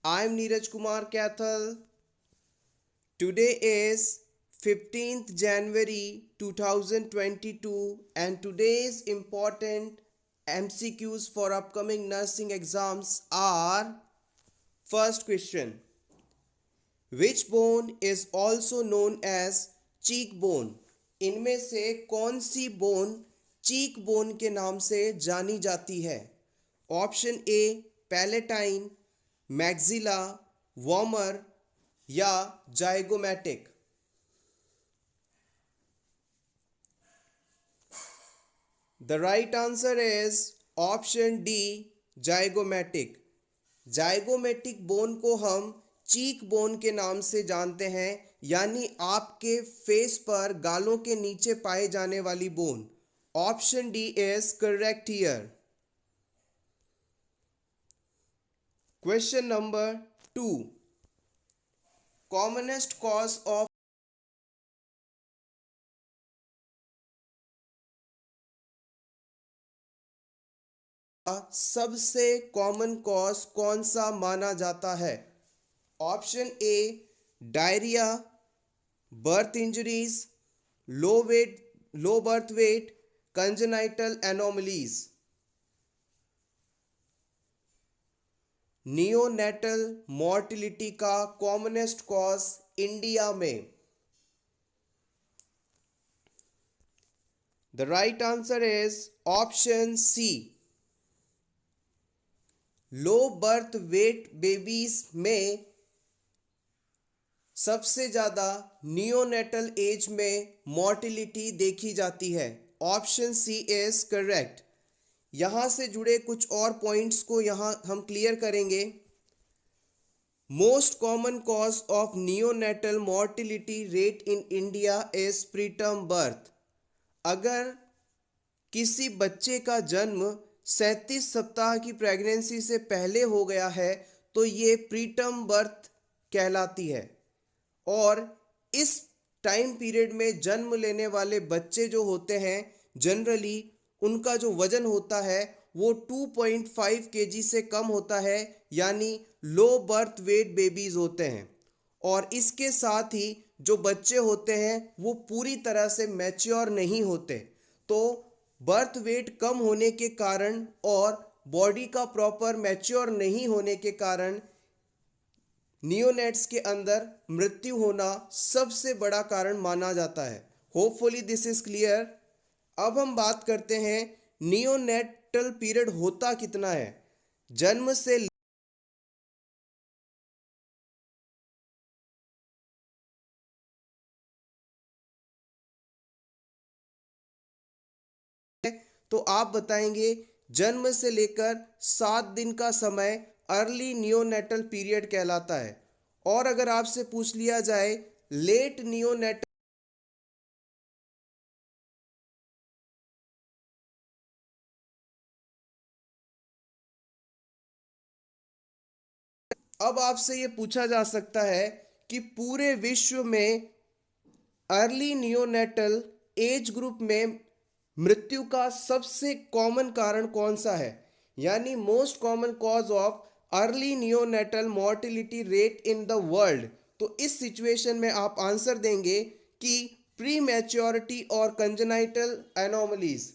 I'm Neeraj Kumar Kathal. Today is 15th January 2022 and today's important MCQs for upcoming nursing exams are: first question, which bone is also known as cheekbone? इनमें से कौन सी bone cheek bone के नाम से जानी जाती है? Option ए palatine, maxilla, वॉमर या zygomatic. The right answer is option D zygomatic. Zygomatic bone को हम चीक बोन के नाम से जानते हैं, यानी आपके फेस पर गालों के नीचे पाए जाने वाली bone. Option D is correct here. Question number 2, commonest cause of सबसे कॉमन कॉज कौन सा माना जाता है? Option A diarrhoea, birth injuries, low birth weight, congenital anomalies. Neonatal mortality का कॉमनेस्ट कॉज इंडिया में। The right answer is option C. Low birth weight babies में सबसे ज़्यादा नियोनेटल एज में मॉर्टिलिटी देखी जाती है। Option C is correct. यहाँ से जुड़े कुछ और पॉइंट्स को यहाँ हम क्लियर करेंगे। Most common cause of neonatal mortality rate in India is preterm birth. अगर किसी बच्चे का जन्म 37 सप्ताह की प्रेगनेंसी से पहले हो गया है तो ये प्रीटर्म बर्थ कहलाती है। और इस टाइम पीरियड में जन्म लेने वाले बच्चे जो होते हैं जनरली उनका जो वजन होता है वो 2.5 kg से कम होता है, यानी लो बर्थ वेट बेबीज होते हैं। और इसके साथ ही जो बच्चे होते हैं वो पूरी तरह से मैच्योर नहीं होते। तो बर्थ वेट कम होने के कारण और बॉडी का प्रॉपर मैच्योर नहीं होने के कारण नियोनेट्स के अंदर मृत्यु होना सबसे बड़ा कारण माना जाता है। Hopefully this is clear. अब हम बात करते हैं नियोनेटल पीरियड होता कितना है। जन्म से तो आप बताएंगे जन्म से लेकर 7 दिन का समय अर्ली नियोनेटल पीरियड कहलाता है। और अगर आपसे पूछ लिया जाए लेट नियोनेटल, अब आपसे ये पूछा जा सकता है कि पूरे विश्व में अर्ली नियोनेटल एज ग्रुप में मृत्यु का सबसे कॉमन कारण कौन सा है, यानी most common cause of early neonatal mortality rate in the world. तो इस सिचुएशन में आप आंसर देंगे कि प्री मैच्योरिटी और कंजेनाइटल एनोमलीज।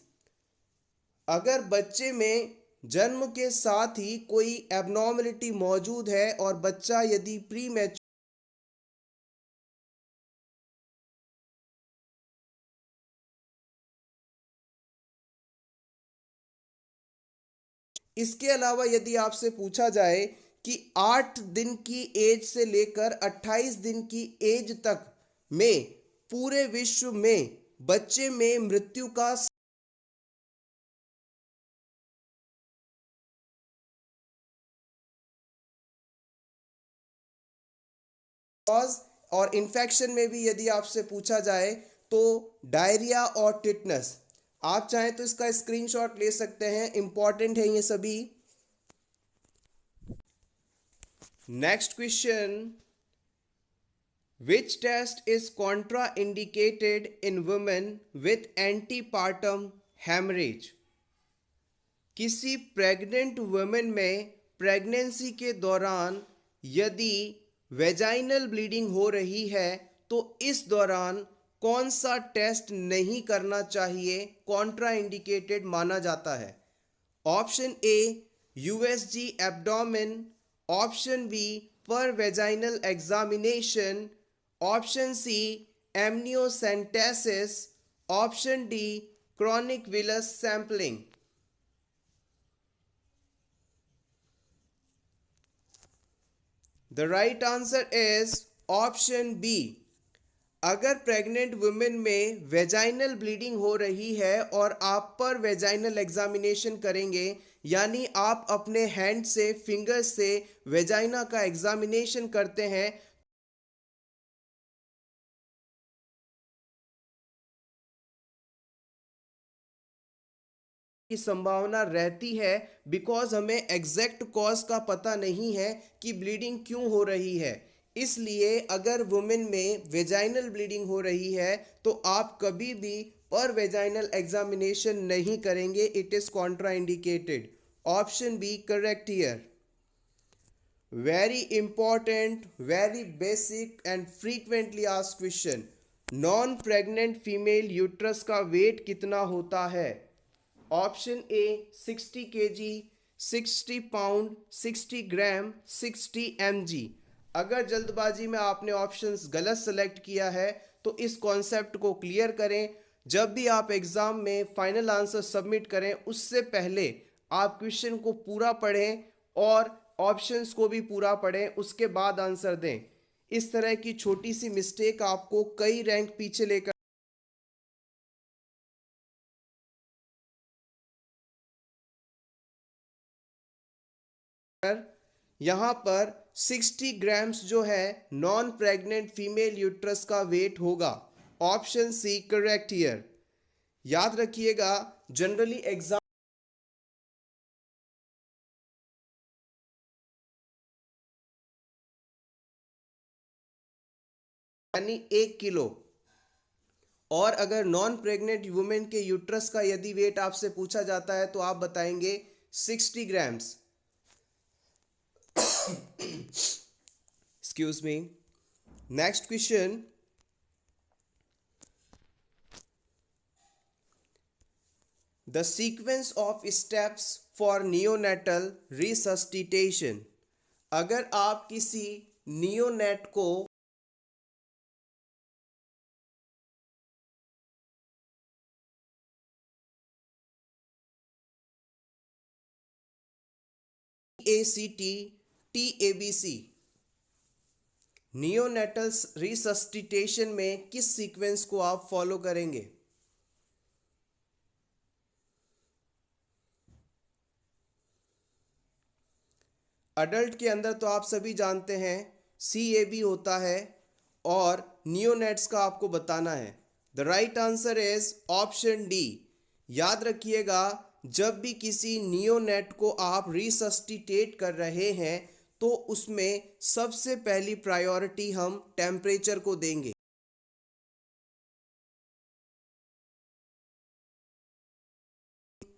अगर बच्चे में जन्म के साथ ही कोई एबनॉर्मलिटी मौजूद है और बच्चा यदि प्री मैच्योर, इसके अलावा यदि आपसे पूछा जाए कि 8 दिन की एज से लेकर 28 दिन की एज तक में पूरे विश्व में बच्चे में मृत्यु का कॉज और इन्फेक्शन में भी यदि आपसे पूछा जाए तो डायरिया और टिटनस। आप चाहें तो इसका स्क्रीनशॉट ले सकते हैं, इंपॉर्टेंट है ये सभी। Next question, which test is contraindicated in women with antepartum hemorrhage? किसी प्रेग्नेंट वुमेन में प्रेगनेंसी के दौरान यदि वेजाइनल ब्लीडिंग हो रही है तो इस दौरान कौन सा टेस्ट नहीं करना चाहिए, कॉन्ट्रा इंडिकेटेड माना जाता है? Option A USG abdomen, option B per vaginal examination, option C amniocentesis, option D chronic villus sampling. The right answer is option B. अगर प्रेग्नेंट वुमेन में वेजाइनल ब्लीडिंग हो रही है और आप पर वेजाइनल एग्जामिनेशन करेंगे, यानी आप अपने हैंड से, फिंगर से वेजाइना का एग्जामिनेशन करते हैं, की संभावना रहती है, बिकॉज हमें एग्जैक्ट कॉज का पता नहीं है कि ब्लीडिंग क्यों हो रही है। इसलिए अगर वुमेन में वेजाइनल ब्लीडिंग हो रही है तो आप कभी भी पर वेजाइनल एग्जामिनेशन नहीं करेंगे, it is contraindicated. Option B correct here. Very important, very basic and frequently asked question. Non pregnant female uterus का वेट कितना होता है? Option A 60 kg, 60 pound, 60 gram, 60 mg। अगर जल्दबाजी में आपने ऑप्शंस गलत सेलेक्ट किया है तो इस कॉन्सेप्ट को क्लियर करें। जब भी आप एग्जाम में फाइनल आंसर सबमिट करें उससे पहले आप क्वेश्चन को पूरा पढ़ें और ऑप्शंस को भी पूरा पढ़ें, उसके बाद आंसर दें। इस तरह की छोटी सी मिस्टेक आपको कई रैंक पीछे लेकर यहाँ पर 60 ग्राम्स जो है नॉन प्रेग्नेंट फीमेल यूट्रस का वेट होगा। Option C correct here. याद रखिएगा, जनरली एग्जाम यानी 1 किलो, और अगर नॉन प्रेग्नेंट वुमेन के यूट्रस का यदि वेट आपसे पूछा जाता है तो आप बताएंगे 60 grams. Excuse me. Next question. The sequence of steps for neonatal resuscitation. अगर आप किसी नियोनेट को ACT, TABC, नियोनेटल रिसस्टिटेशन में किस सीक्वेंस को आप फॉलो करेंगे? अडल्ट के अंदर तो आप सभी जानते हैं CAB होता है और नियोनेट्स का आपको बताना है। The right answer is option D. याद रखिएगा, जब भी किसी नियोनेट को आप रिसस्टिटेट कर रहे हैं तो उसमें सबसे पहली प्रायोरिटी हम टेम्परेचर को देंगे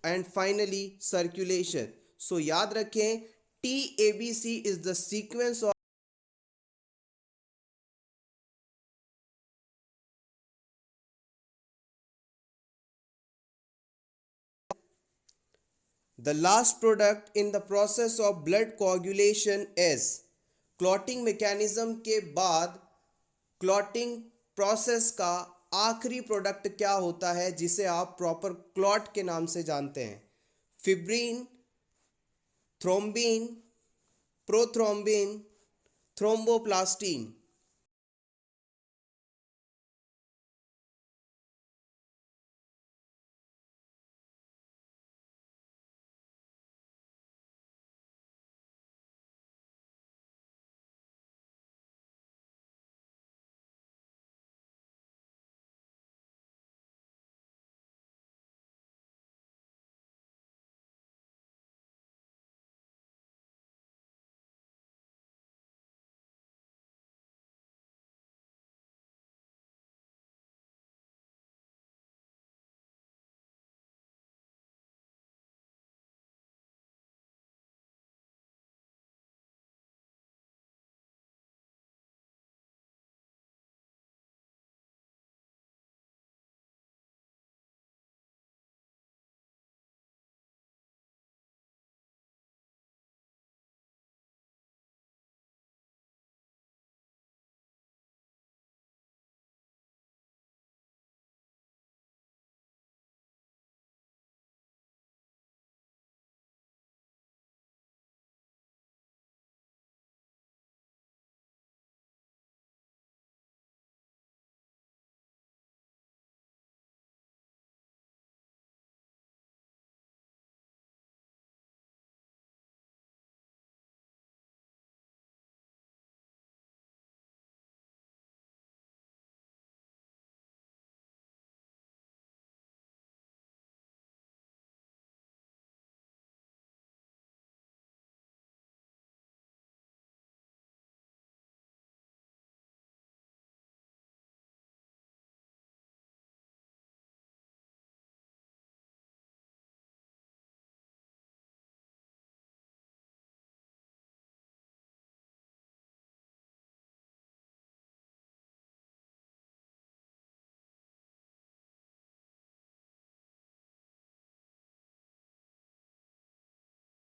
एंड फाइनली सर्कुलेशन। सो याद रखें, TABC is the sequence of the last product in the process of blood coagulation is। Clotting mechanism के बाद क्लॉटिंग प्रोसेस का आखिरी प्रोडक्ट क्या होता है जिसे आप प्रॉपर क्लॉट के नाम से जानते हैं? Fibrin, thrombin, prothrombin, thromboplastin.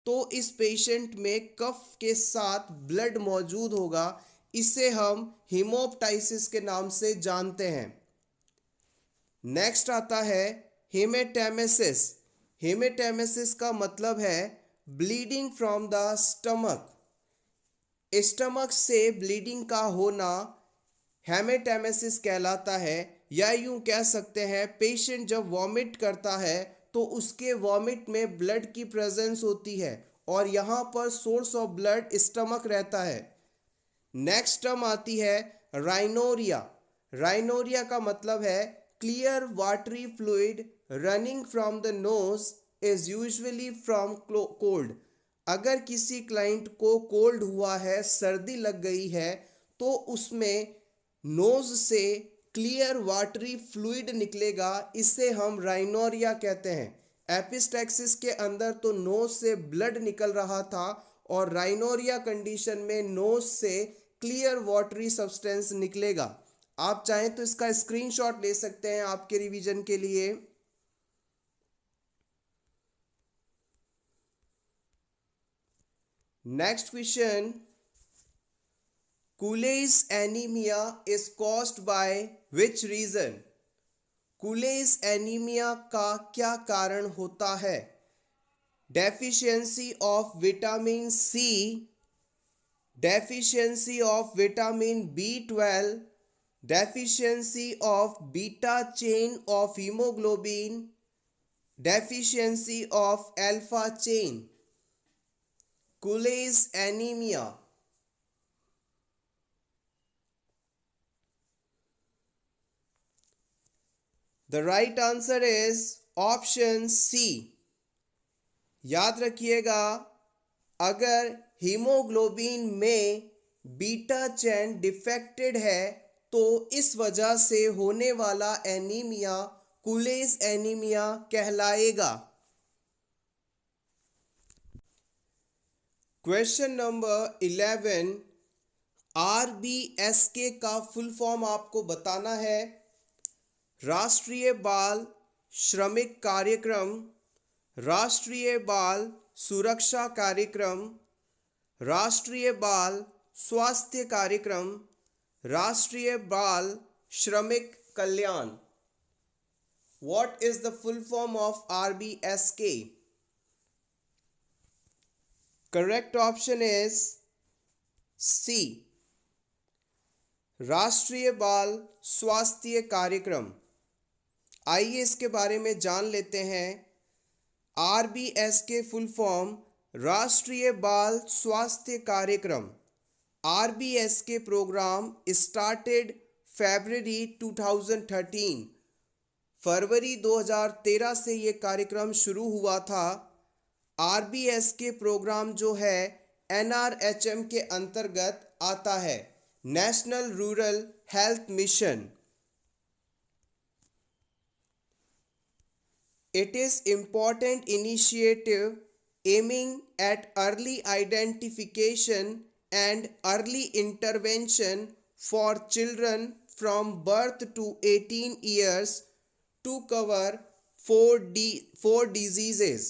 तो इस पेशेंट में कफ के साथ ब्लड मौजूद होगा। इसे हम हीमोप्टाइसिस के नाम से जानते हैं। नेक्स्ट आता है हेमेटेमेसिस। हेमेटेमेसिस का मतलब है bleeding from the stomach. Stomach से ब्लीडिंग का होना हेमेटेमेसिस कहलाता है। या यूं कह सकते हैं पेशेंट जब वॉमिट करता है तो उसके वॉमिट में ब्लड की प्रेजेंस होती है और यहाँ पर सोर्स ऑफ ब्लड स्टमक रहता है। नेक्स्ट टर्म आती है राइनोरिया। राइनोरिया का मतलब है clear watery fluid running from the nose is usually from cold. अगर किसी क्लाइंट को कोल्ड हुआ है, सर्दी लग गई है, तो उसमें नोज से क्लियर वाटरी फ्लूइड निकलेगा, इसे हम राइनोरिया कहते हैं। एपिस्टैक्सिस के अंदर तो नोज से ब्लड निकल रहा था और राइनोरिया कंडीशन में नोज से क्लियर वाटरी सब्सटेंस निकलेगा। आप चाहें तो इसका स्क्रीनशॉट ले सकते हैं आपके रिवीजन के लिए। Next question, Cooley's anemia is caused by which reason? Cooley's anemia का क्या कारण होता है? Deficiency of vitamin C, deficiency of vitamin B12, deficiency of beta chain of hemoglobin, deficiency of alpha chain. Cooley's anemia. The right answer is option C. याद रखिएगा, अगर haemoglobin में beta chain defected है तो इस वजह से होने वाला एनीमिया कूलेज एनीमिया कहलाएगा। क्वेश्चन नंबर 11, RBSK का फुल फॉर्म आपको बताना है। राष्ट्रीय बाल श्रमिक कार्यक्रम, राष्ट्रीय बाल सुरक्षा कार्यक्रम, राष्ट्रीय बाल स्वास्थ्य कार्यक्रम, राष्ट्रीय बाल श्रमिक कल्याण। What is the full form of RBSK? Correct option is C. राष्ट्रीय बाल स्वास्थ्य कार्यक्रम। आइए इसके बारे में जान लेते हैं। RBSK फुल फॉर्म राष्ट्रीय बाल स्वास्थ्य कार्यक्रम। RBSK program started February 2013। फरवरी 2013 से ये कार्यक्रम शुरू हुआ था। RBSK प्रोग्राम जो है NRHM के अंतर्गत आता है, national rural health mission. It is important initiative aiming at early identification and early intervention for children from birth to 18 years to cover four diseases.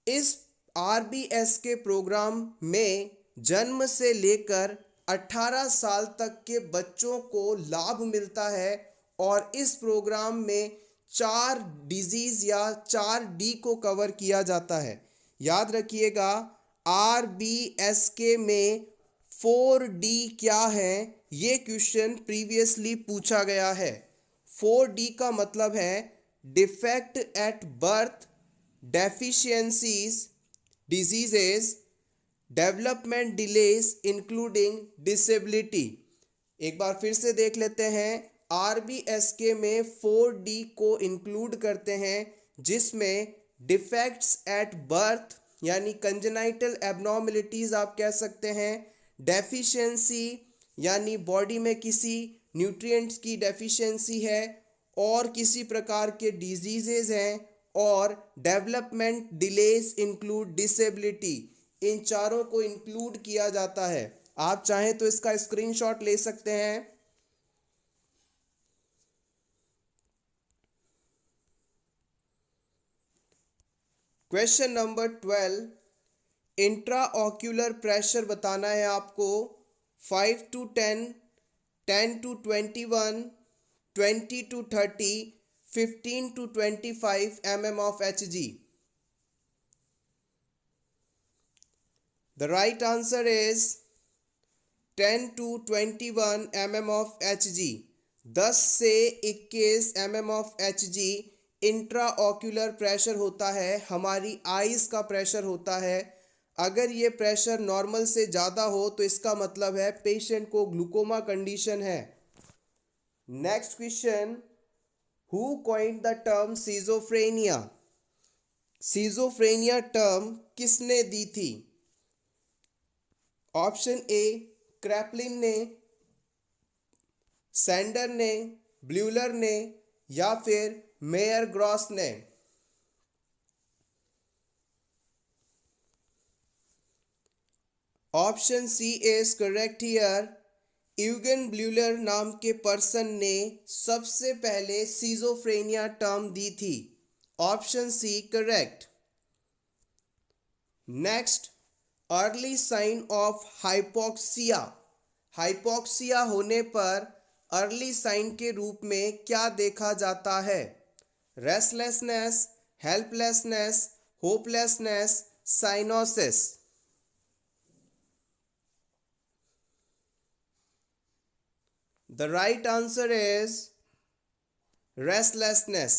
इस RBSK प्रोग्राम में जन्म से लेकर 18 साल तक के बच्चों को लाभ मिलता है और इस प्रोग्राम में 4 डिजीज या 4D को कवर किया जाता है। याद रखिएगा, RBSK में 4D क्या है, ये क्वेश्चन प्रीवियसली पूछा गया है। 4D का मतलब है defect at birth, deficiencies, diseases, development delays including disability. एक बार फिर से देख लेते हैं। RBSK में 4D को इंक्लूड करते हैं, जिसमें डिफेक्ट्स एट बर्थ यानी कंजेनाइटल एबनॉर्मलिटीज़ आप कह सकते हैं, डेफिशिएंसी यानी बॉडी में किसी न्यूट्रिएंट्स की डेफिशिएंसी है और किसी प्रकार के डिजीजेज हैं, और डेवलपमेंट डिलेज इंक्लूड डिसेबिलिटी। इन चारों को इंक्लूड किया जाता है। आप चाहें तो इसका स्क्रीनशॉट ले सकते हैं। Question number 12, intra ocular pressure बताना है आपको 5 to 10, 10 to 21, 20 to 30, 15 to 25 mm of Hg. The right answer is 10 to 21 mm of Hg. 10 से 21 mm of Hg intra ocular pressure होता है, हमारी आइज़ का प्रेशर होता है। अगर ये प्रेशर नॉर्मल से ज़्यादा हो तो इसका मतलब है पेशेंट को ग्लूकोमा कंडीशन है। Next question, who coined the term schizophrenia? Schizophrenia term किसने दी थी? ऑप्शन ए क्रैपलिन ने, सैंडर ने, ब्यूलर ने या फिर मेयर ग्रॉस ने। Option C is correct here. Eugen Bleuler नाम के पर्सन ने सबसे पहले सीजोफ्रेनिया टर्म दी थी। Option C correct. Next, early sign of hypoxia. Hypoxia होने पर अर्ली साइन के रूप में क्या देखा जाता है? Restlessness, helplessness, hopelessness, cyanosis. The right answer is restlessness.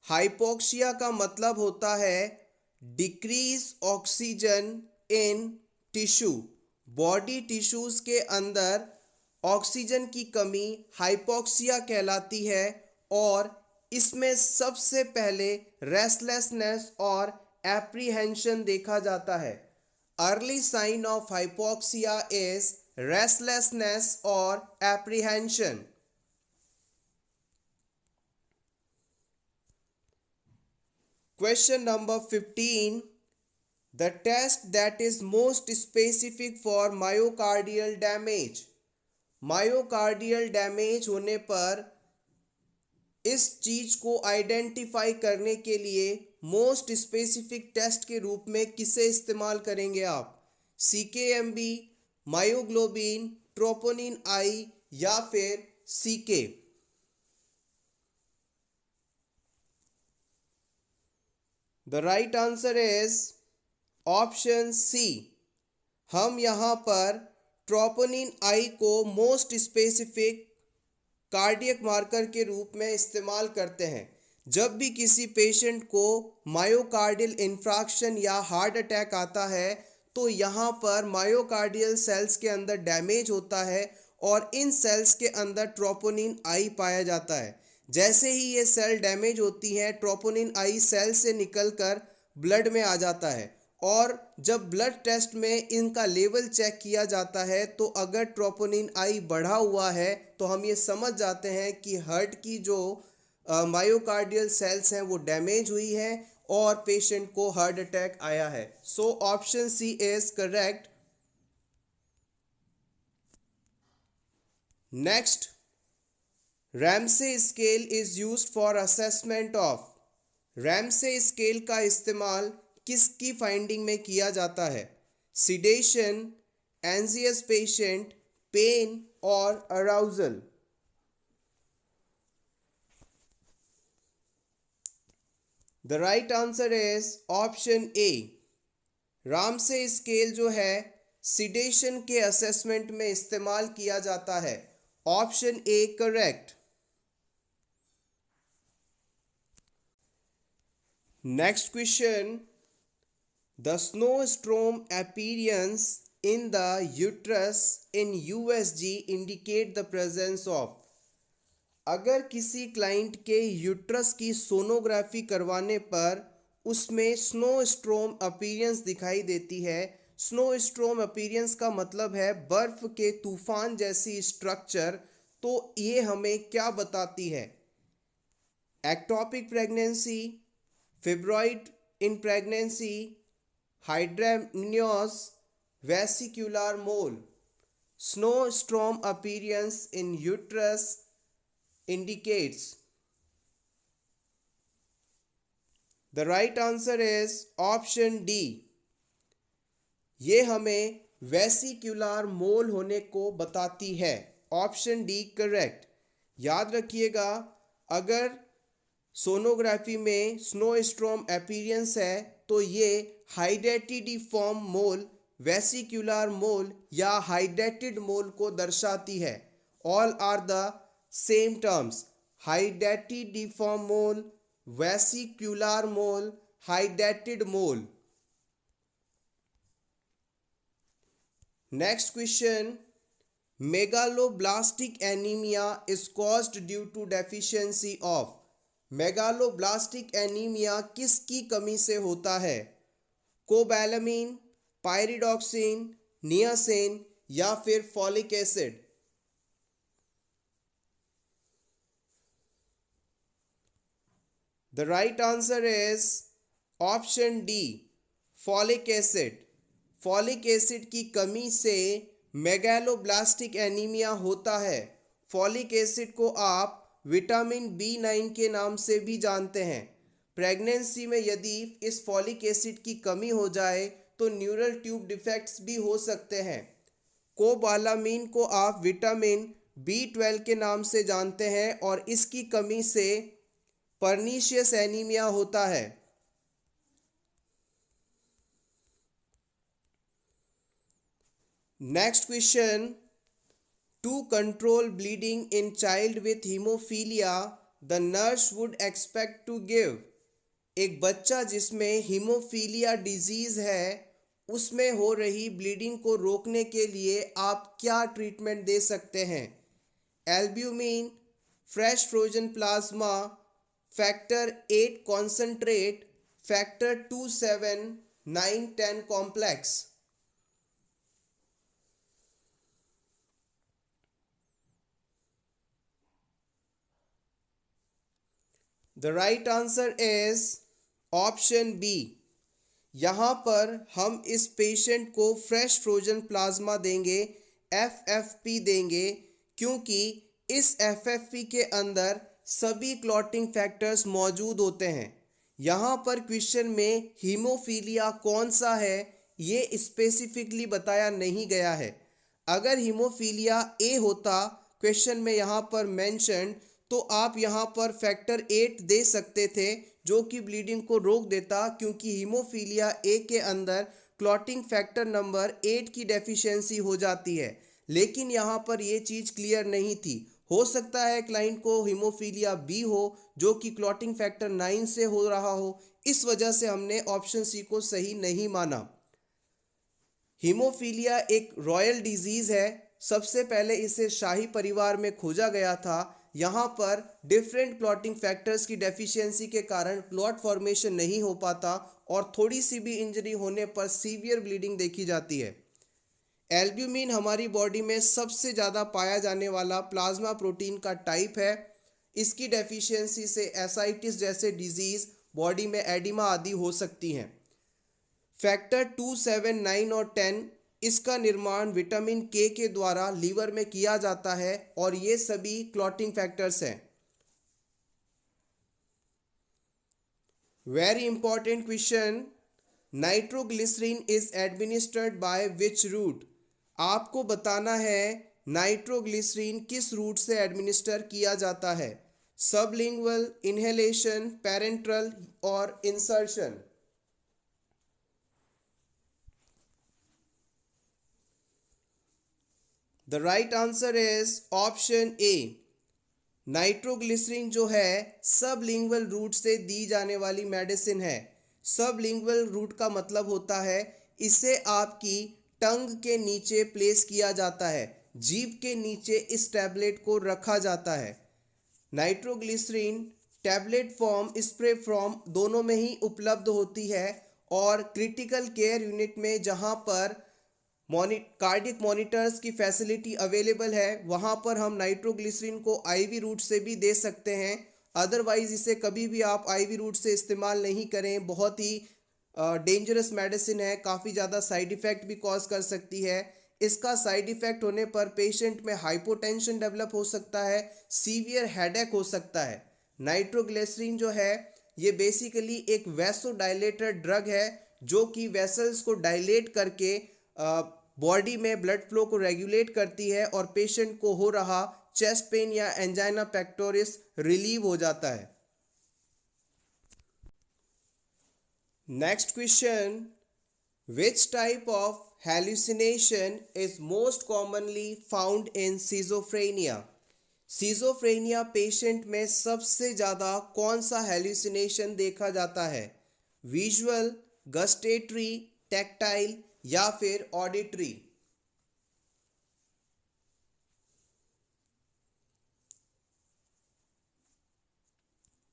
Hypoxia का मतलब होता है decrease oxygen in tissue. Body tissues के अंदर ऑक्सीजन की कमी हाइपोक्सिया कहलाती है और इसमें सबसे पहले रेस्टलेसनेस और एप्रीहेंशन देखा जाता है। Early sign of hypoxia is restlessness और apprehension. Question number 15. The test that is most specific for myocardial damage. Myocardial damage होने पर इस चीज को आइडेंटिफाई करने के लिए मोस्ट स्पेसिफिक टेस्ट के रूप में किसे इस्तेमाल करेंगे आप? CKMB, मायोग्लोबिन, ट्रोपोनिन आई या फिर CK? The right answer is option C. हम यहाँ पर ट्रोपोनिन आई को मोस्ट स्पेसिफिक कार्डियक मार्कर के रूप में इस्तेमाल करते हैं। जब भी किसी पेशेंट को मायोकार्डियल इंफ्राक्शन या हार्ट अटैक आता है तो यहाँ पर मायोकार्डियल सेल्स के अंदर डैमेज होता है और इन सेल्स के अंदर ट्रोपोनिन आई पाया जाता है। जैसे ही ये सेल डैमेज होती है, ट्रोपोनिन आई सेल से निकलकर ब्लड में आ जाता है और जब ब्लड टेस्ट में इनका लेवल चेक किया जाता है तो अगर ट्रोपोनिन आई बढ़ा हुआ है तो हम ये समझ जाते हैं कि हार्ट की जो मायोकार्डियल सेल्स हैं वो डैमेज हुई है और पेशेंट को हार्ट अटैक आया है। So option C is correct. Next, Ramsay scale is used for assessment of. Ramsay scale का इस्तेमाल किसकी फाइंडिंग में किया जाता है? सिडेशन, एंजियस पेशेंट, पेन और arousal. The right answer is option A. Ramsay scale जो है सिडेशन के असेसमेंट में इस्तेमाल किया जाता है। Option A correct. Next question, the snowstorm appearance in the uterus in USG indicate the presence of। अगर किसी क्लाइंट के यूट्रस की सोनोग्राफी करवाने पर उसमें स्नोस्ट्रोम अपीयरेंस दिखाई देती है। स्नोस्ट्रोम अपीयरेंस का मतलब है बर्फ के तूफान जैसी स्ट्रक्चर। तो ये हमें क्या बताती है? Ectopic pregnancy, fibroid in pregnancy, hydramnios, vesicular mole. snowstorm appearance in uterus indicates। The right answer is option D. ये हमें वेसिक्युलर मोल होने को बताती है। Option D correct. याद रखिएगा, अगर सोनोग्राफी में स्नोस्टॉर्म अपीयरेंस है तो ये हाइडेटिडिफॉर्म मोल, वेसिक्युलर मोल या हाइडेटेड मोल को दर्शाती है। All are the same terms, hydatidiform mole, vesicular mole, hydatid mole. Next question, megaloblastic anaemia is caused due to deficiency of. Megaloblastic anaemia किसकी कमी से होता है? कोबैलामिन, पायरिडॉक्सिन, नियासिन या फिर folic acid? The right answer is option D, folic acid. Folic acid की कमी से मेगालोब्लास्टिक एनीमिया होता है। फॉलिक एसिड को आप विटामिन B9 के नाम से भी जानते हैं। प्रेगनेंसी में यदि इस फॉलिक एसिड की कमी हो जाए तो न्यूरल ट्यूब डिफेक्ट्स भी हो सकते हैं। कोबालामीन को आप विटामिन B12 के नाम से जानते हैं और इसकी कमी से पर्नीशियस एनीमिया होता है। Next question, to control bleeding in child with haemophilia the nurse would expect to give. एक बच्चा जिसमें हीमोफीलिया डिजीज है उसमें हो रही ब्लीडिंग को रोकने के लिए आप क्या ट्रीटमेंट दे सकते हैं? Albumin, fresh frozen plasma, factor 8 concentrate, factor 2, 7, 9, 10 complex? The right answer is option B. यहाँ पर हम इस पेशेंट को फ्रेश फ्रोजन प्लाज्मा देंगे, FFP देंगे, क्योंकि इस FFP के अंदर सभी क्लॉटिंग फैक्टर्स मौजूद होते हैं। यहाँ पर क्वेश्चन में हीमोफीलिया कौन सा है ये स्पेसिफिकली बताया नहीं गया है। अगर हीमोफीलिया ए होता क्वेश्चन में यहाँ पर मेंशन, तो आप यहाँ पर फैक्टर 8 दे सकते थे जो कि ब्लीडिंग को रोक देता, क्योंकि हीमोफीलिया ए के अंदर क्लॉटिंग फैक्टर नंबर 8 की डेफिशिएंसी हो जाती है। लेकिन यहाँ पर ये चीज़ क्लियर नहीं थी। हो सकता है क्लाइंट को हीमोफीलिया बी हो जो कि क्लॉटिंग फैक्टर 9 से हो रहा हो, इस वजह से हमने ऑप्शन सी को सही नहीं माना। हीमोफीलिया एक रॉयल डिजीज है। सबसे पहले इसे शाही परिवार में खोजा गया था। यहाँ पर डिफरेंट क्लॉटिंग फैक्टर्स की डेफिशिएंसी के कारण क्लॉट फॉर्मेशन नहीं हो पाता और थोड़ी सी भी इंजरी होने पर सीवियर ब्लीडिंग देखी जाती है। एल्ब्यूमिन हमारी बॉडी में सबसे ज़्यादा पाया जाने वाला प्लाज्मा प्रोटीन का टाइप है। इसकी डेफिशिएंसी से एसाइटिस जैसे डिजीज़, बॉडी में एडिमा आदि हो सकती हैं। फैक्टर 2, 7, 9 और 10 इसका निर्माण विटामिन के द्वारा लीवर में किया जाता है और ये सभी क्लॉटिंग फैक्टर्स हैं। Very important question, nitroglycerin is administered by which route? आपको बताना है नाइट्रोग्लिसरीन किस रूट से एडमिनिस्टर किया जाता है। सबलिंगुअल, इनहेलेशन, पैरेंट्रल और insertion? The right answer is option A. Nitroglycerin जो है सबलिंगुअल रूट से दी जाने वाली मेडिसिन है। सबलिंगुअल रूट का मतलब होता है इसे आपकी टंग के नीचे प्लेस किया जाता है, जीभ के नीचे इस टैबलेट को रखा जाता है। Nitroglycerin tablet form, spray form दोनों में ही उपलब्ध होती है और क्रिटिकल केयर यूनिट में जहां पर कार्डियक मॉनिटर्स की फैसिलिटी अवेलेबल है वहां पर हम नाइट्रोग्लिसरीन को आईवी रूट से भी दे सकते हैं। अदरवाइज इसे कभी भी आप आईवी रूट से इस्तेमाल नहीं करें। बहुत ही डेंजरस मेडिसिन है, काफ़ी ज़्यादा साइड इफ़ेक्ट भी कॉज कर सकती है। इसका साइड इफ़ेक्ट होने पर पेशेंट में हाइपोटेंशन डेवलप हो सकता है, सीवियर हेडेक हो सकता है। नाइट्रोग्लिसरीन जो है ये बेसिकली एक वैसोडाइलेटर ड्रग है जो कि वेसल्स को डायलेट करके बॉडी में ब्लड फ्लो को रेगुलेट करती है और पेशेंट को हो रहा चेस्ट पेन या एंजाइना पेक्टोरिस रिलीव हो जाता है। Next question, which type of hallucination is most commonly found in schizophrenia? Schizophrenia patient में सबसे ज़्यादा कौन सा हेल्यूसिनेशन देखा जाता है? विजुअल, गस्टेटरी, टैक्टाइल या फिर auditory?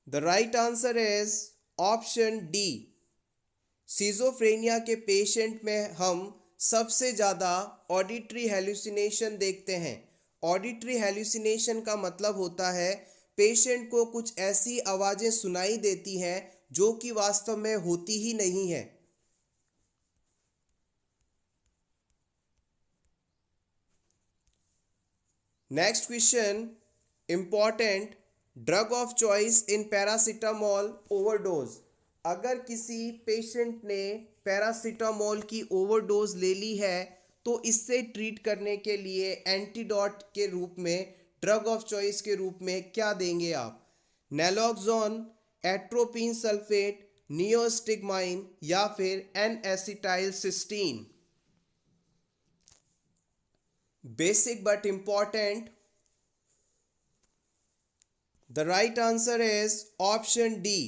The right answer is option D. Schizophrenia के पेशेंट में हम सबसे ज़्यादा ऑडिटरी हेल्यूसिनेशन देखते हैं। ऑडिटरी हेल्यूसिनेशन का मतलब होता है पेशेंट को कुछ ऐसी आवाज़ें सुनाई देती हैं जो कि वास्तव में होती ही नहीं है। Next question, important, drug of choice in paracetamol overdose. अगर किसी पेशेंट ने पैरासीटामोल की ओवरडोज ले ली है तो इससे ट्रीट करने के लिए एंटीडोट के रूप में, ड्रग ऑफ चॉइस के रूप में क्या देंगे आप? नैलोक्सोन, एट्रोपिन सल्फेट, नियोस्टिग्माइन या फिर N acetyl cysteine? Basic but important, the right answer is option D.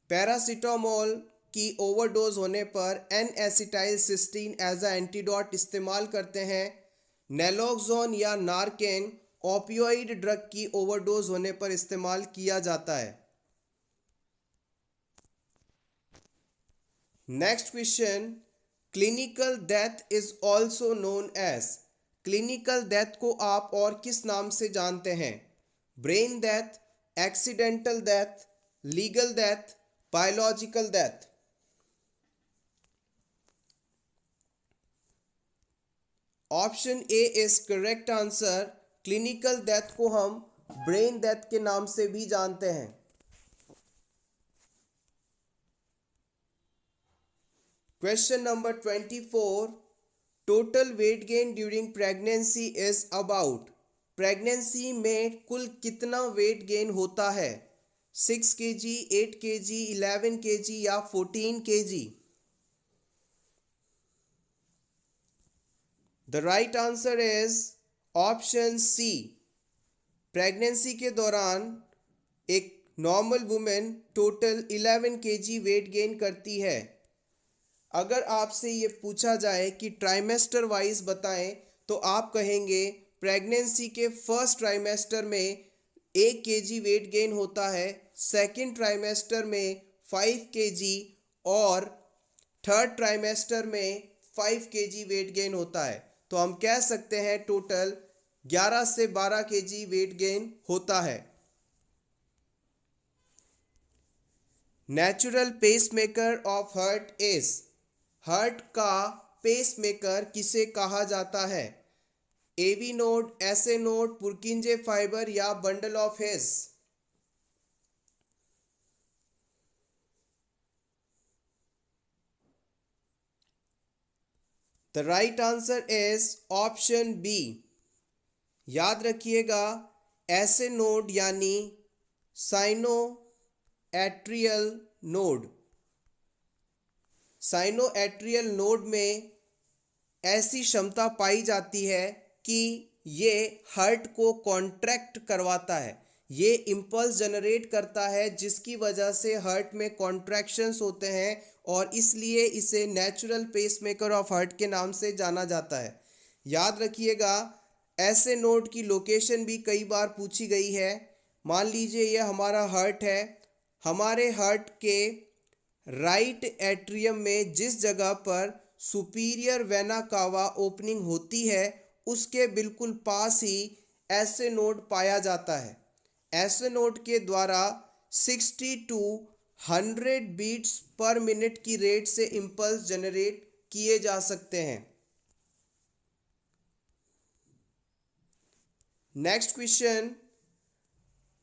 Paracetamol की ओवरडोज होने पर N acetyl cysteine as a antidote इस्तेमाल करते हैं। नैलोक्सोन या नारकेन ओपियोइड ड्रग की ओवरडोज होने पर इस्तेमाल किया जाता है। Next question, clinical death is also known as. Clinical death को आप और किस नाम से जानते हैं? Brain death, accidental death, legal death, biological death? Option A is correct answer. Clinical death को हम ब्रेन डेथ के नाम से भी जानते हैं। Question number 24, total weight gain during pregnancy is about. Pregnancy में कुल कितना वेट गेन होता है? 6 kg, 8 kg, 11 kg या 14 kg? The right answer is option C. Pregnancy के दौरान एक normal women total 11 kg weight gain करती है। अगर आपसे ये पूछा जाए कि ट्राइमेस्टर वाइज बताएं तो आप कहेंगे प्रेगनेंसी के फर्स्ट ट्राइमेस्टर में 1 kg वेट गेन होता है, सेकेंड ट्राइमेस्टर में 5 kg और थर्ड ट्राइमेस्टर में 5 kg वेट गेन होता है। तो हम कह सकते हैं टोटल 11 से 12 kg वेट गेन होता है। Natural pacemaker of heart is. Heart का पेसमेकर किसे कहा जाता है? AV node, SA node, Purkinje fibre या bundle of His? The right answer is option B. याद रखिएगा, एसए नोड यानी sinoatrial node. Sinoatrial node में ऐसी क्षमता पाई जाती है कि ये हार्ट को कॉन्ट्रैक्ट करवाता है, ये इम्पल्स जनरेट करता है जिसकी वजह से हार्ट में कॉन्ट्रैक्शंस होते हैं और इसलिए इसे नेचुरल पेसमेकर ऑफ हार्ट के नाम से जाना जाता है। याद रखिएगा, ऐसे नोड की लोकेशन भी कई बार पूछी गई है। मान लीजिए ये हमारा हार्ट है, हमारे हार्ट के राइट एट्रियम में जिस जगह पर सुपीरियर वेना कावा ओपनिंग होती है उसके बिल्कुल पास ही ऐसे नोड पाया जाता है। ऐसे नोड के द्वारा 60 to 100 बीट्स पर मिनट की रेट से इंपल्स जनरेट किए जा सकते हैं। Next question,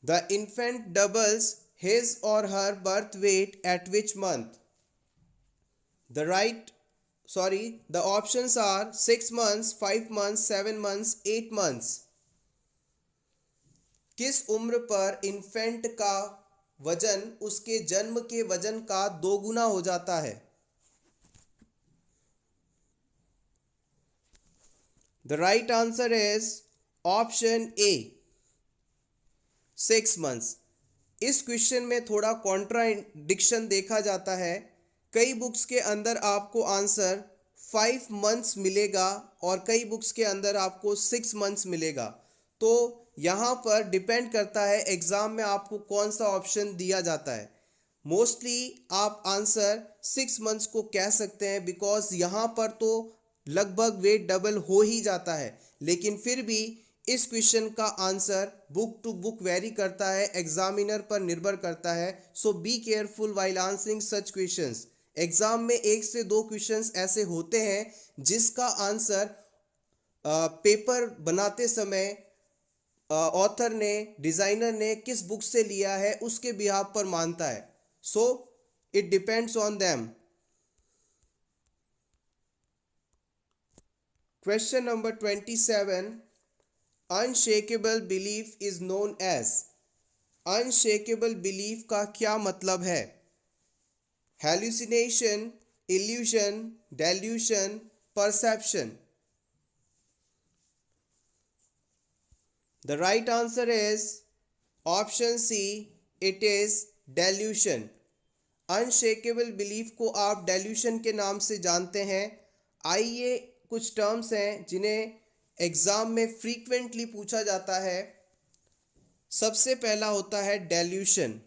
the infant doubles his or her birth weight at which month? The options are 6 months, 5 months, 7 months, 8 months. किस उम्र पर इन्फेंट का वजन उसके जन्म के वजन का 2 गुना हो जाता है? The right answer is option A, 6 months. इस क्वेश्चन में थोड़ा कॉन्ट्राडिक्शन देखा जाता है. कई बुक्स के अंदर आपको आंसर 5 मंथ्स मिलेगा और कई बुक्स के अंदर आपको 6 मंथ्स मिलेगा. तो यहाँ पर डिपेंड करता है एग्ज़ाम में आपको कौन सा ऑप्शन दिया जाता है. मोस्टली आप आंसर 6 मंथ्स को कह सकते हैं बिकॉज यहाँ पर तो लगभग वेट डबल हो ही जाता है. लेकिन फिर भी इस क्वेश्चन का answer book to book vary करता है, एग्जामिनर पर निर्भर करता है. So be careful while answering such questions. Exam में 1 से 2 क्वेश्चंस ऐसे होते हैं जिसका आंसर पेपर बनाते समय ऑथर ने, डिज़ाइनर ने किस बुक से लिया है उसके बिहाफ पर मानता है. So it depends on them. Question number 27. Unshakable belief is known as. Unshakable belief का क्या मतलब है? Hallucination, illusion, delusion, perception. The right answer is option C, it is delusion. Unshakable belief को आप डेल्यूशन के नाम से जानते हैं. आइए कुछ टर्म्स हैं जिन्हें एग्ज़ाम में फ्रीक्वेंटली पूछा जाता है. सबसे पहला होता है delusion.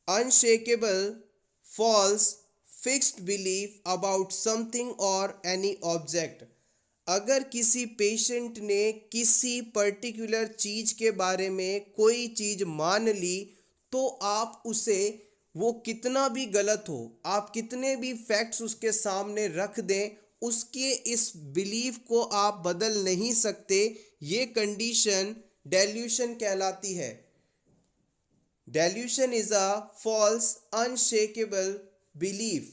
Unshakable, false, fixed belief about something और एनी ऑब्जेक्ट. अगर किसी पेशेंट ने किसी पर्टिकुलर चीज़ के बारे में कोई चीज़ मान ली तो आप उसे, वो कितना भी गलत हो, आप कितने भी फैक्ट्स उसके सामने रख दें, उसके इस बिलीफ को आप बदल नहीं सकते. ये कंडीशन डेल्यूशन कहलाती है. Delusion is a false unshakable belief.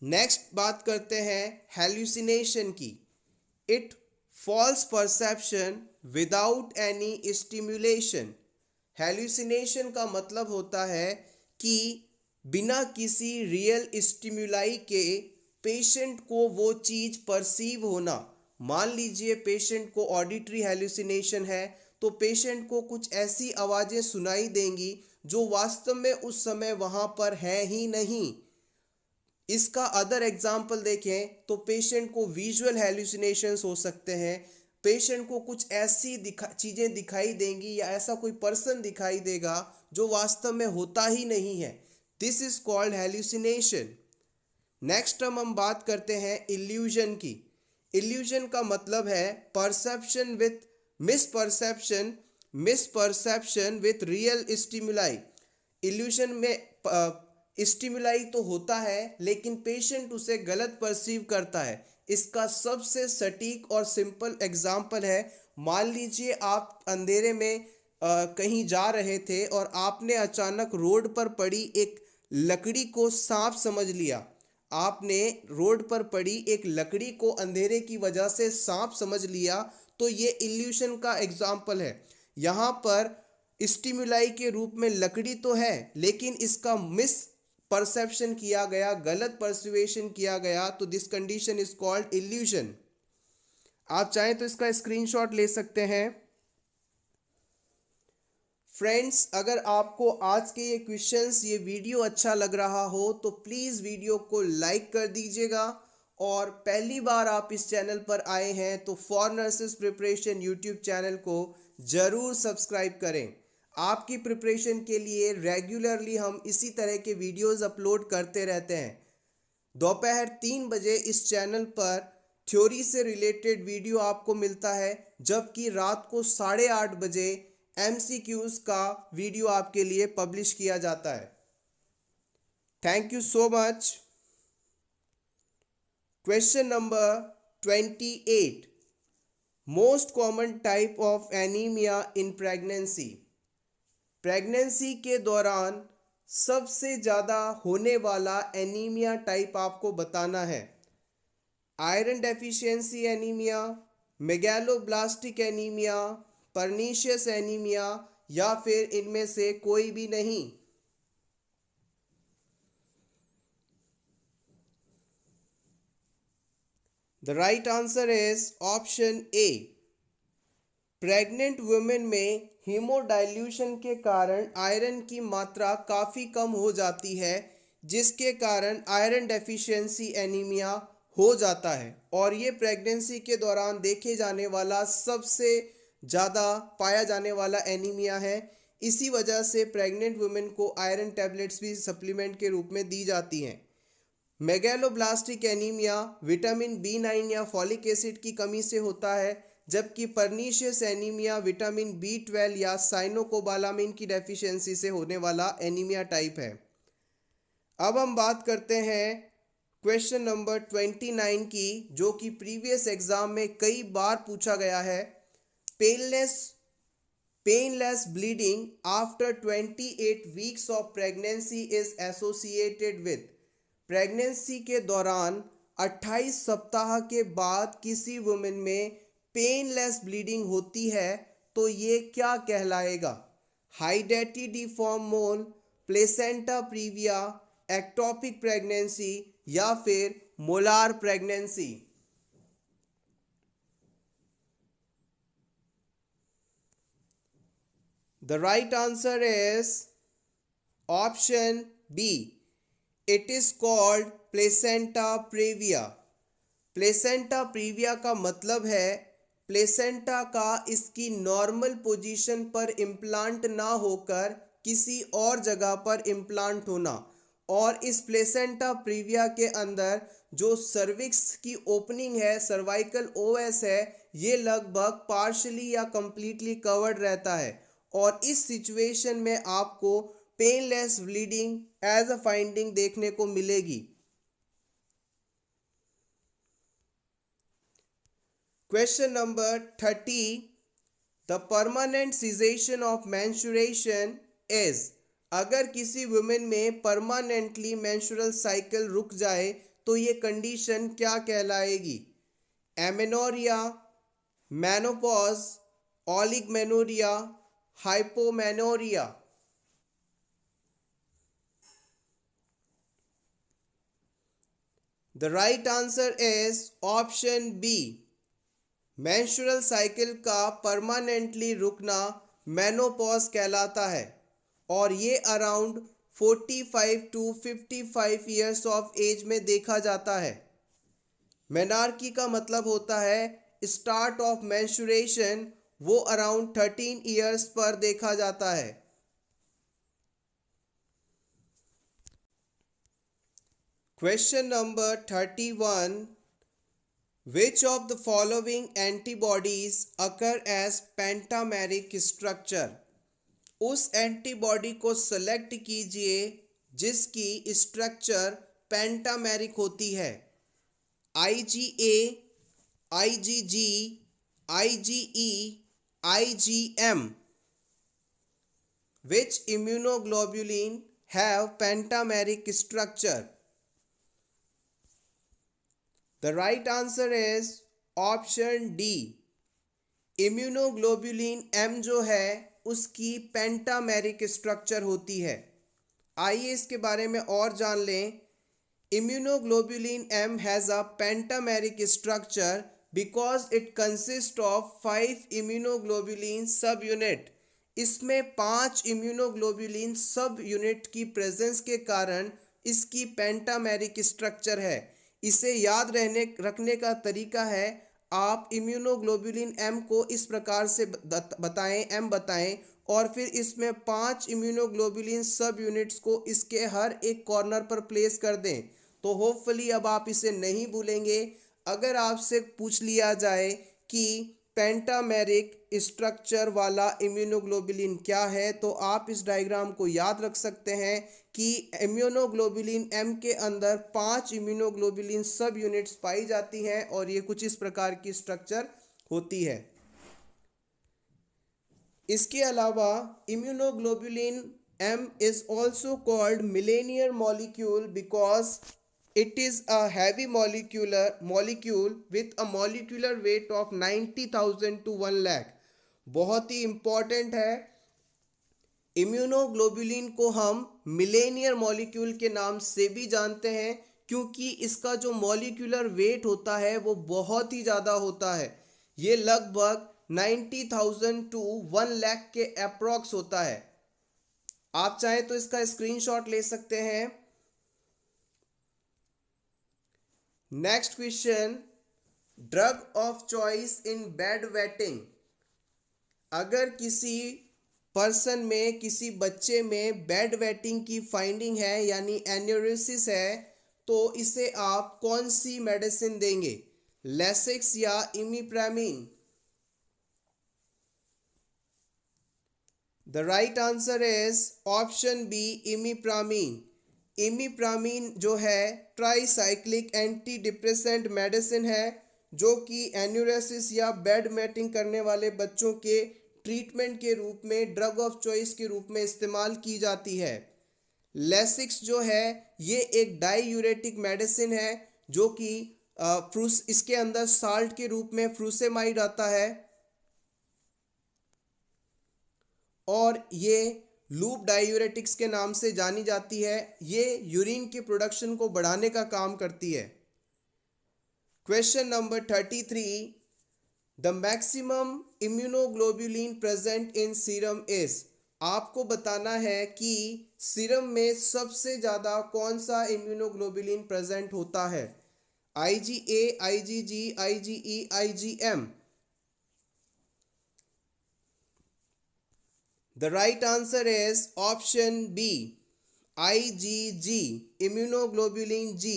Next बात करते हैं हेल्यूसिनेशन की. It false perception without any stimulation. Hallucination का मतलब होता है कि बिना किसी रियल स्टिमुलाई के पेशेंट को वो चीज़ परसीव होना. मान लीजिए पेशेंट को ऑडिटरी हेल्यूसिनेशन है तो पेशेंट को कुछ ऐसी आवाज़ें सुनाई देंगी जो वास्तव में उस समय वहाँ पर है ही नहीं. इसका अदर एग्जाम्पल देखें तो पेशेंट को विजुअल हेल्यूसिनेशंस हो सकते हैं. पेशेंट को कुछ ऐसी चीज़ें दिखाई देंगी या ऐसा कोई पर्सन दिखाई देगा जो वास्तव में होता ही नहीं है. This is called hallucination. Next हम बात करते हैं इल्यूजन की. इल्यूजन का मतलब है perception with misperception, misperception with real stimuli. Illusion में स्टिमुलाई तो होता है लेकिन पेशेंट उसे गलत परसीव करता है. इसका सबसे सटीक और सिंपल एग्जाम्पल है, मान लीजिए आप अंधेरे में कहीं जा रहे थे और आपने अचानक रोड पर पड़ी एक लकड़ी को सांप समझ लिया. आपने रोड पर पड़ी एक लकड़ी को अंधेरे की वजह से सांप समझ लिया. तो ये इल्यूशन का एग्जाम्पल है. यहाँ पर स्टिमुलाई के रूप में लकड़ी तो है लेकिन इसका मिस परसेप्शन किया गया, गलत परसुएशन किया गया. तो this condition is called illusion. आप चाहें तो इसका स्क्रीनशॉट ले सकते हैं. फ्रेंड्स, अगर आपको आज के ये क्वेश्चंस, ये वीडियो अच्छा लग रहा हो तो प्लीज़ वीडियो को लाइक कर दीजिएगा. और पहली बार आप इस चैनल पर आए हैं तो for nurses preparation YouTube channel को ज़रूर सब्सक्राइब करें. आपकी प्रिपरेशन के लिए रेगुलरली हम इसी तरह के वीडियोस अपलोड करते रहते हैं. दोपहर 3 बजे इस चैनल पर थ्योरी से रिलेटेड वीडियो आपको मिलता है, जबकि रात को 8:30 बजे MCQs का वीडियो आपके लिए पब्लिश किया जाता है. Thank you so much. Question number 28. Most common type of anaemia in pregnancy. Pregnancy के दौरान सबसे ज़्यादा होने वाला एनीमिया टाइप आपको बताना है। Iron deficiency anaemia, megaloblastic anaemia, pernicious anaemia या फिर इनमें से कोई भी नहीं। The right answer is option A. Pregnant women में हीमोडाइल्यूशन के कारण आयरन की मात्रा काफ़ी कम हो जाती है, जिसके कारण आयरन डेफिशिएंसी एनीमिया हो जाता है और ये प्रेगनेंसी के दौरान देखे जाने वाला सबसे ज़्यादा पाया जाने वाला एनीमिया है। इसी वजह से प्रेग्नेंट वुमेन को आयरन टैबलेट्स भी सप्लीमेंट के रूप में दी जाती हैं। मेगैलोब्लास्टिक एनीमिया विटामिन B9 या फॉलिक एसिड की कमी से होता है, जबकि पर्नीशियस एनीमिया विटामिन B12 या साइनोकोबालामिन की डेफिशिएंसी से होने वाला एनीमिया टाइप है। अब हम बात करते हैं क्वेश्चन नंबर 29 की, जो कि प्रीवियस एग्जाम में कई बार पूछा गया है। Painless bleeding after 28 weeks of pregnancy is associated with. Pregnancy के दौरान 28 सप्ताह के बाद किसी वुमेन में पेनलेस ब्लीडिंग होती है तो ये क्या कहलाएगा? Hydatidiform mole, placenta previa, ectopic pregnancy या फिर molar pregnancy. The right answer is option B. It is called placenta previa. Placenta previa का मतलब है प्लेसेंटा का इसकी नॉर्मल पोजीशन पर इम्प्लांट ना होकर किसी और जगह पर इम्प्लांट होना, और इस प्लेसेंटा प्रीविया के अंदर जो सर्विक्स की ओपनिंग है, सर्वाइकल ओएस है, ये लगभग पार्शली या कंप्लीटली कवर्ड रहता है और इस सिचुएशन में आपको painless bleeding as a finding देखने को मिलेगी। Question number 30, the permanent cessation of menstruation is. अगर किसी वुमेन में परमानेंटली मेंस्ट्रुअल साइकिल रुक जाए तो ये कंडीशन क्या कहलाएगी? Amenorrhoea, menopause, oligomenorrhoea, hypomenorrhoea. The right answer is option B. Menstrual cycle का परमानेंटली रुकना मेनोपॉज कहलाता है और ये around 45 to 55 years of age में देखा जाता है। मेनार्की का मतलब होता है स्टार्ट ऑफ मेंस्ट्रुएशन, वो अराउंड 13 ईयर्स पर देखा जाता है। Question number 31, Which of the following antibodies occur as pentameric structure? उस एंटीबॉडी को सेलेक्ट कीजिए जिसकी स्ट्रक्चर पेंटामेरिक होती है। IgA, IgG, IgE, IgM. Which immunoglobulin have pentameric structure? The right answer is option D. Immunoglobulin M जो है उसकी pentameric structure होती है। आइए इसके बारे में और जान लें। Immunoglobulin M has a pentameric structure because it consist of 5 immunoglobulin सब यूनिट। इसमें 5 इम्यूनोग्लोबुलिन सब यूनिट की प्रेजेंस के कारण इसकी पेंटामेरिक स्ट्रक्चर है। इसे याद रखने का तरीका है, आप इम्यूनोग्लोबुलिन M को इस प्रकार से बताएं, M बताएं और फिर इसमें 5 इम्यूनोग्लोबुलिन सब यूनिट्स को इसके हर एक कॉर्नर पर प्लेस कर दें, तो होपफुली अब आप इसे नहीं भूलेंगे। अगर आपसे पूछ लिया जाए कि पेंटामेरिक स्ट्रक्चर वाला इम्यूनोग्लोबुलिन क्या है, तो आप इस डायग्राम को याद रख सकते हैं कि इम्यूनोग्लोबुलिन M के अंदर 5 इम्यूनोग्लोबुलिन सब यूनिट्स पाई जाती हैं और ये कुछ इस प्रकार की स्ट्रक्चर होती है। इसके अलावा immunoglobulin M is also called millennial molecule because it is a heavy molecule with a molecular weight of 90,000 to 1 lakh। बहुत ही इम्पॉर्टेंट है, इम्यूनोग्लोबुलिन को हम मिलेनियर मॉलिक्यूल के नाम से भी जानते हैं क्योंकि इसका जो मॉलिक्यूलर वेट होता है वो बहुत ही ज़्यादा होता है। ये लगभग 90,000 टू 1 लाख के अप्रॉक्स होता है। आप चाहें तो इसका स्क्रीनशॉट ले सकते हैं। Next question, drug of choice in bed wetting. अगर किसी पर्सन में, किसी बच्चे में बेड वेटिंग की फाइंडिंग है यानी एन्यूरिसिस है, तो इसे आप कौन सी मेडिसिन देंगे, लेसिक्स या imipramine? The right answer is option B, imipramine. Imipramine जो है ट्राईसाइक्लिक एंटी डिप्रेसेंट मेडिसिन है जो कि एन्यूरिसिस या बेड वेटिंग करने वाले बच्चों के ट्रीटमेंट के रूप में ड्रग ऑफ चॉइस के रूप में इस्तेमाल की जाती है। लेसिक्स जो है ये एक डाईयूरेटिक मेडिसिन है जो कि इसके अंदर साल्ट के रूप में फ्रूसेमाइड आता है और ये लूप डायूरेटिक्स के नाम से जानी जाती है। ये यूरिन के प्रोडक्शन को बढ़ाने का काम करती है। Question number 33, the maximum immunoglobulin present in serum is. आपको बताना है कि सीरम में सबसे ज़्यादा कौन सा इम्यूनोग्लोबुलिन प्रेजेंट होता है, IgA, IgG, IgE, IgM? The right answer is option B, IgG, immunoglobulin G.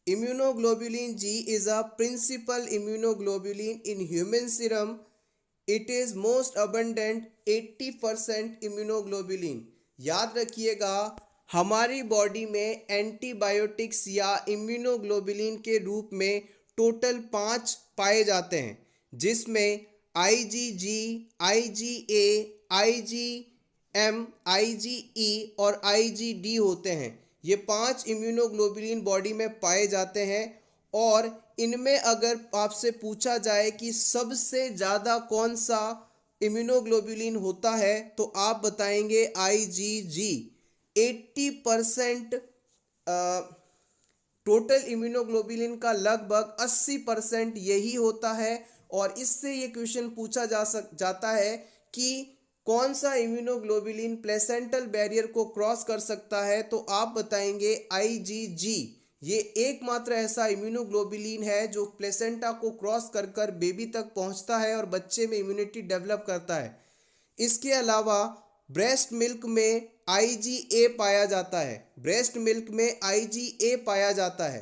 Immunoglobulin G is a principal immunoglobulin in human serum. It is most abundant 80% immunoglobulin। याद रखिएगा, हमारी बॉडी में एंटीबायोटिक्स या immunoglobulin के रूप में टोटल 5 पाए जाते हैं जिसमें IgG, IgA, IgM, IgE और IgD होते हैं। ये 5 इम्यूनोग्लोबुलिन बॉडी में पाए जाते हैं और इनमें अगर आपसे पूछा जाए कि सबसे ज़्यादा कौन सा इम्यूनोग्लोबुलिन होता है तो आप बताएंगे IgG। 80% टोटल इम्यूनोग्लोबुलिन का लगभग 80% यही होता है और इससे ये क्वेश्चन पूछा जाता है कि कौन सा इम्यूनोग्लोबुलिन प्लेसेंटल बैरियर को क्रॉस कर सकता है तो आप बताएंगे IgG। ये एकमात्र ऐसा इम्यूनोग्लोबुलिन है जो प्लेसेंटा को क्रॉस कर कर बेबी तक पहुंचता है और बच्चे में इम्यूनिटी डेवलप करता है। इसके अलावा ब्रेस्ट मिल्क में IgA पाया जाता है, ब्रेस्ट मिल्क में IgA पाया जाता है।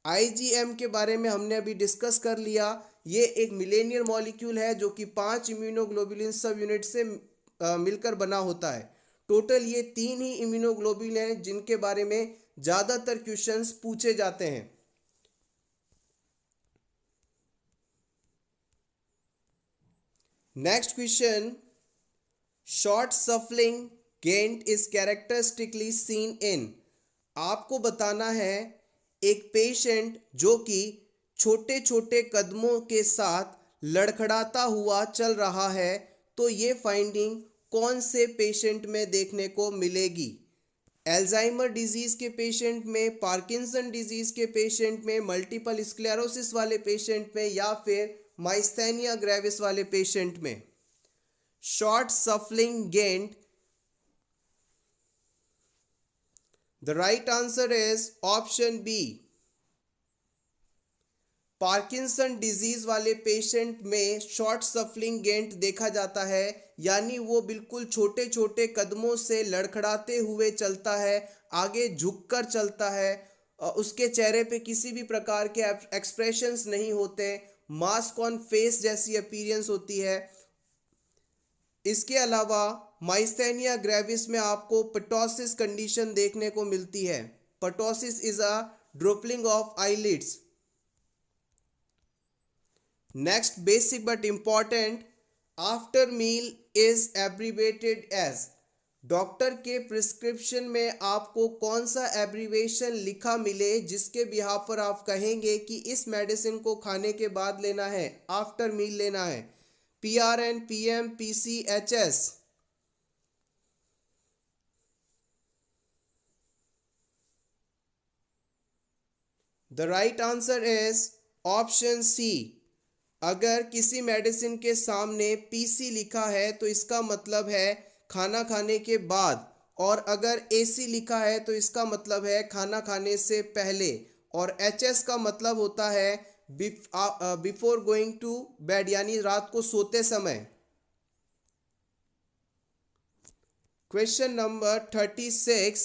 IgM के बारे में हमने अभी डिस्कस कर लिया। ये एक मिलेनियर मॉलिक्यूल है जो कि 5 इम्यूनोग्लोबुलिन सब यूनिट से मिलकर बना होता है। टोटल ये 3 ही इम्यूनोग्लोबुलिन हैं जिनके बारे में ज़्यादातर क्वेश्चंस पूछे जाते हैं। Next question, short shuffling gait is characteristically seen in. आपको बताना है एक पेशेंट जो कि छोटे छोटे कदमों के साथ लड़खड़ाता हुआ चल रहा है तो ये फाइंडिंग कौन से पेशेंट में देखने को मिलेगी, एल्जाइमर डिजीज़ के पेशेंट में, पार्किंसन डिजीज़ के पेशेंट में, मल्टीपल स्क्लेरोसिस वाले पेशेंट में या फिर माइस्थेनिया ग्रेविस वाले पेशेंट में? Short shuffling gait, the right answer is option B, Parkinson disease वाले पेशेंट में शॉर्ट सफलिंग गेंट देखा जाता है, यानी वो बिल्कुल छोटे छोटे कदमों से लड़खड़ाते हुए चलता है, आगे झुककर चलता है, उसके चेहरे पे किसी भी प्रकार के एक्सप्रेशंस नहीं होते, मास्क ऑन फेस जैसी अपीयरेंस होती है। इसके अलावा माइस्थेनिया ग्रेविस में आपको पटोसिस कंडीशन देखने को मिलती है। Ptosis is a drooping of eyelids. Next basic but important, after meal is abbreviated as. Doctor के प्रिस्क्रिप्शन में आपको कौन सा एब्रीवेशन लिखा मिले जिसके बिहाफ पर आप कहेंगे कि इस मेडिसिन को खाने के बाद लेना है, आफ्टर मील लेना है? PRN, PM, PC, HS? The right answer is option C. अगर किसी मेडिसिन के सामने PC लिखा है तो इसका मतलब है खाना खाने के बाद, और अगर AC लिखा है तो इसका मतलब है खाना खाने से पहले, और HS का मतलब होता है बिफोर गोइंग टू बेड, यानी रात को सोते समय। Question number 36।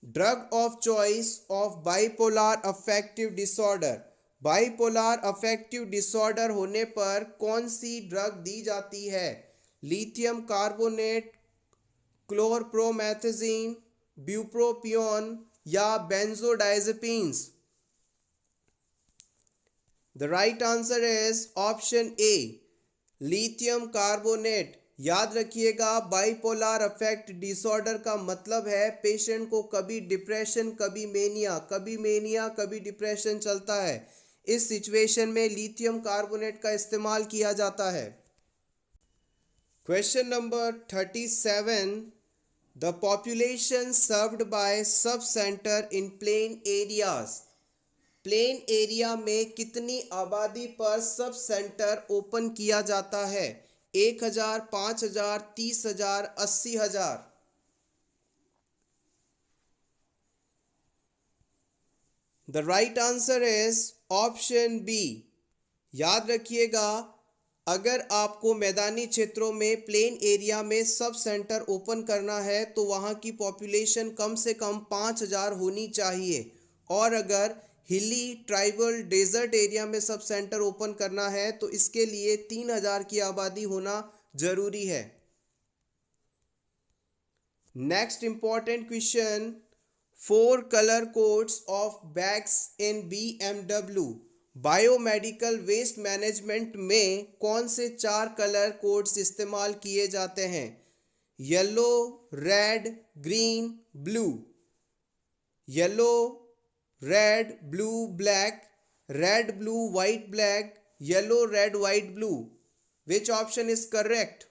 Drug of choice of bipolar affective disorder. Bipolar affective disorder होने पर कौन सी ड्रग दी जाती है? लिथियम कार्बोनेट, क्लोरप्रोमेथाजिन, ब्यूप्रोपियोन या benzodiazepines? The right answer is option A, lithium carbonate. याद रखिएगा, बाइपोलर अफेक्ट डिसऑर्डर का मतलब है पेशेंट को कभी डिप्रेशन, कभी मेनिया, कभी मेनिया, कभी डिप्रेशन चलता है। इस सिचुएशन में लिथियम कार्बोनेट का इस्तेमाल किया जाता है। Question number 37। The population served by sub centre in plain areas. Plain area में कितनी आबादी पर सब सेंटर ओपन किया जाता है? 1,000, 5,000, 30,000, 80,000? The right answer is option B. याद रखिएगा, अगर आपको मैदानी क्षेत्रों में, प्लेन एरिया में सब सेंटर ओपन करना है तो वहाँ की पॉपुलेशन कम से कम 5,000 होनी चाहिए, और अगर हिली, ट्राइबल, डेजर्ट एरिया में सब सेंटर ओपन करना है तो इसके लिए 3,000 की आबादी होना जरूरी है। Next important question. 4 colour codes of bags in BMW। Biomedical waste management में कौन से 4 कलर कोड्स इस्तेमाल किए जाते हैं? Yellow, red, green, blue. Yellow, red, blue, black, red, blue, white, black, yellow, red, white, blue. Which option is correct?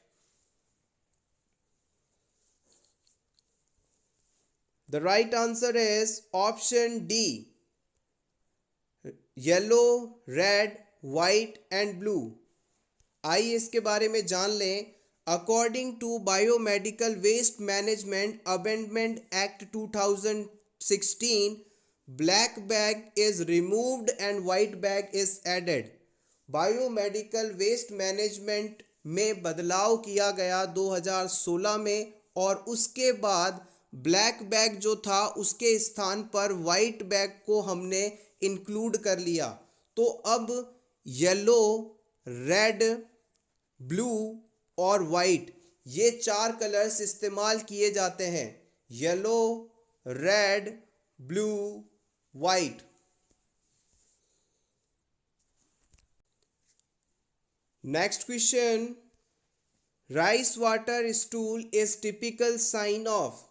The right answer is option D. Yellow, red, white and blue. आइए इसके बारे में जान लें। According to biomedical waste management amendment act 2016, black bag is removed and white bag is added. Biomedical waste management में बदलाव किया गया 2016 में, और उसके बाद ब्लैक बैग जो था उसके स्थान पर वाइट बैग को हमने इंक्लूड कर लिया। तो अब येलो, रेड, ब्लू और वाइट, ये 4 कलर्स इस्तेमाल किए जाते हैं। Yellow, red, blue, white. Next question. Rice water stool is typical sign of.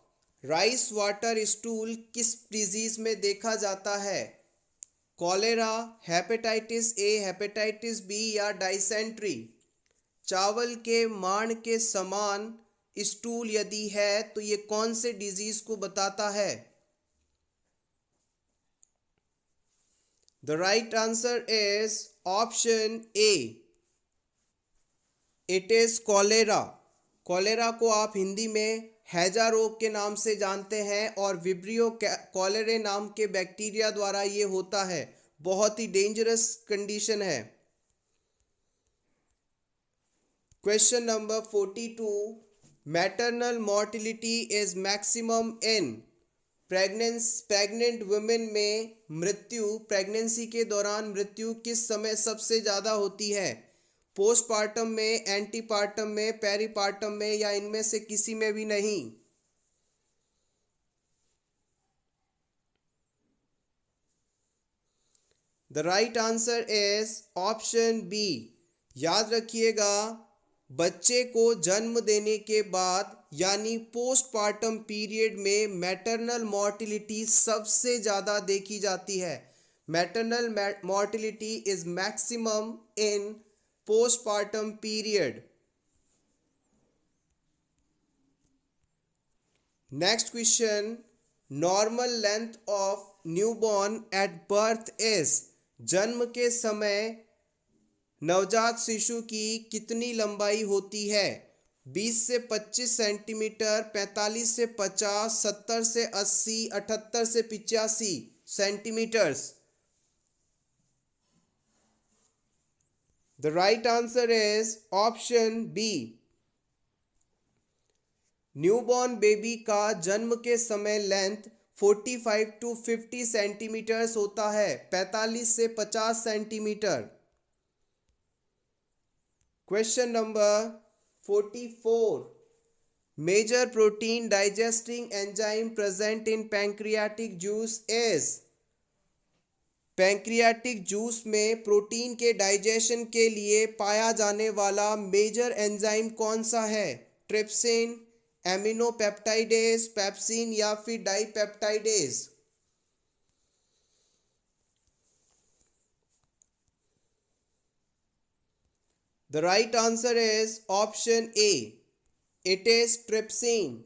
Rice water stool किस डिजीज में देखा जाता है? Cholera, hepatitis A, hepatitis B या डाइसेंट्री? चावल के मांड के समान स्टूल यदि है तो ये कौन से डिजीज को बताता है? The right answer is option A, it is cholera. Cholera को आप हिंदी में हैजा रोग के नाम से जानते हैं, और विब्रियो कॉलेरे नाम के बैक्टीरिया द्वारा ये होता है। बहुत ही डेंजरस कंडीशन है। Question number 42। Maternal mortality is maximum in. Pregnant women में मृत्यु, प्रेगनेंसी के दौरान मृत्यु किस समय सबसे ज़्यादा होती है? पोस्टपार्टम में, एंटीपार्टम में, पेरीपार्टम में या इनमें से किसी में भी नहीं? The right answer is option B. याद रखिएगा, बच्चे को जन्म देने के बाद यानी पोस्टपार्टम पीरियड में मैटरनल मॉर्टिलिटी सबसे ज़्यादा देखी जाती है। Maternal mortality is maximum in postpartum period. Next question, normal length of newborn at birth is, जन्म के समय नवजात शिशु की कितनी लंबाई होती है? 20 से 25 सेंटीमीटर, 45 से 50, 70 से 80, 78 से 85 centimetres. The right answer is option B. Newborn baby का जन्म के समय लेंथ 45 टू 50 सेंटीमीटर्स होता है, 45 से 50 centimetre. Question number 44, major protein digesting enzyme present in pancreatic juice is, pancreatic juice में प्रोटीन के डाइजेशन के लिए पाया जाने वाला मेजर एंजाइम कौन सा है? ट्रिप्सिन, एमिनोपेप्टाइडेज, पेप्सिन या फिर dipeptidase? The right answer is option A, it is trypsin.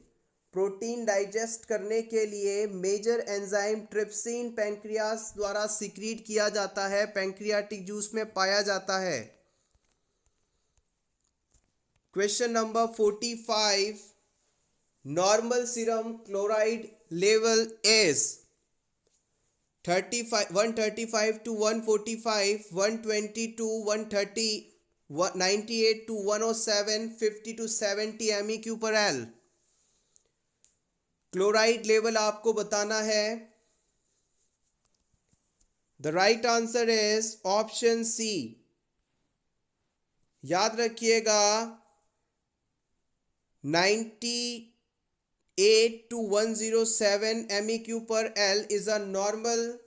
Protein digest करने के लिए मेजर एंजाइम ट्रिप्सिन पैंक्रियास द्वारा सिक्रीट किया जाता है, पैंक्रियाटिक जूस में पाया जाता है। Question number 45, normal serum chloride level is 135 to 145, 120 to 130, 98 to 107, 50 to 70 MEQ/L। Chloride level आपको बताना है। The right answer is option C. याद रखिएगा 98 to 107 MEQ/L is a normal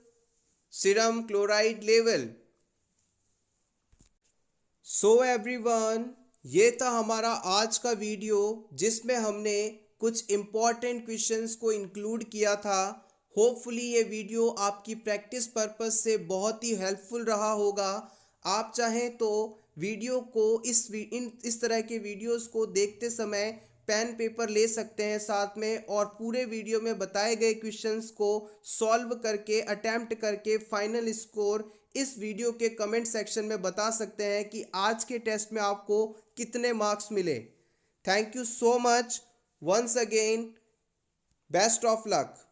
serum chloride level. So everyone, ये था हमारा आज का वीडियो जिसमें हमने कुछ इम्पॉर्टेंट क्वेश्चंस को इंक्लूड किया था। होपफुली ये वीडियो आपकी प्रैक्टिस पर्पस से बहुत ही हेल्पफुल रहा होगा। आप चाहें तो वीडियो को इस तरह के वीडियोस को देखते समय पेन पेपर ले सकते हैं साथ में, और पूरे वीडियो में बताए गए क्वेश्चंस को सॉल्व करके अटेम्प्ट करके फाइनल स्कोर इस वीडियो के कमेंट सेक्शन में बता सकते हैं कि आज के टेस्ट में आपको कितने मार्क्स मिले। Thank you so much once again, best of luck.